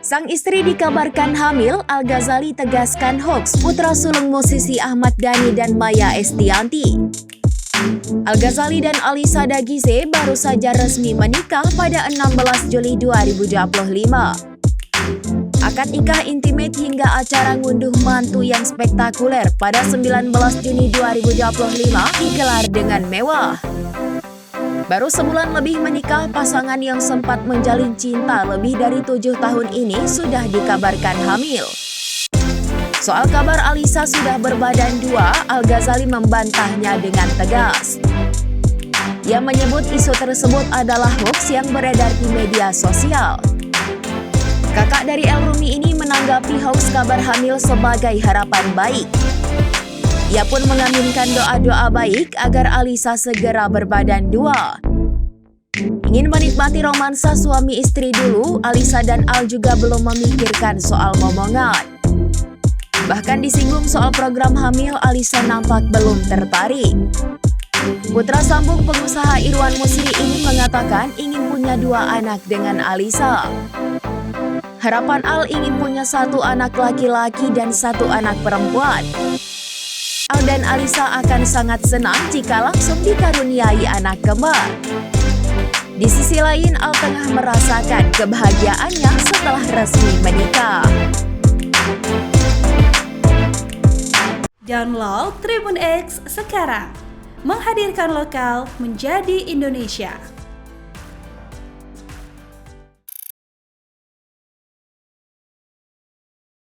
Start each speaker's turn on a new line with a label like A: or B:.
A: Sang istri dikabarkan hamil, Al-Ghazali tegaskan hoaks putra sulung musisi Ahmad Dhani dan Maya Estianty. Al-Ghazali dan Alisa Dagize baru saja resmi menikah pada 16 Juli 2025. Akad nikah intimate hingga acara ngunduh mantu yang spektakuler pada 19 Juni 2025 digelar dengan mewah. Baru sebulan lebih menikah, pasangan yang sempat menjalin cinta lebih dari 7 tahun ini sudah dikabarkan hamil. Soal kabar Alisa sudah berbadan dua, Al-Ghazali membantahnya dengan tegas. Ia menyebut isu tersebut adalah hoaks yang beredar di media sosial. Kakak dari El Rumi ini menanggapi hoaks kabar hamil sebagai harapan baik. Ia pun mengaminkan doa-doa baik agar Alisa segera berbadan dua. Ingin menikmati romansa suami istri dulu, Alisa dan Al juga belum memikirkan soal momongan. Bahkan disinggung soal program hamil, Alisa nampak belum tertarik. Putra sambung pengusaha Irwan Musri ini mengatakan ingin punya 2 anak dengan Alisa. Harapan Al ingin punya 1 anak laki-laki dan 1 anak perempuan. Al dan Alisa akan sangat senang jika langsung dikaruniai anak kembar. Di sisi lain, Al tengah merasakan kebahagiaannya setelah resmi menikah.
B: Download Tribun X sekarang, menghadirkan lokal menjadi Indonesia.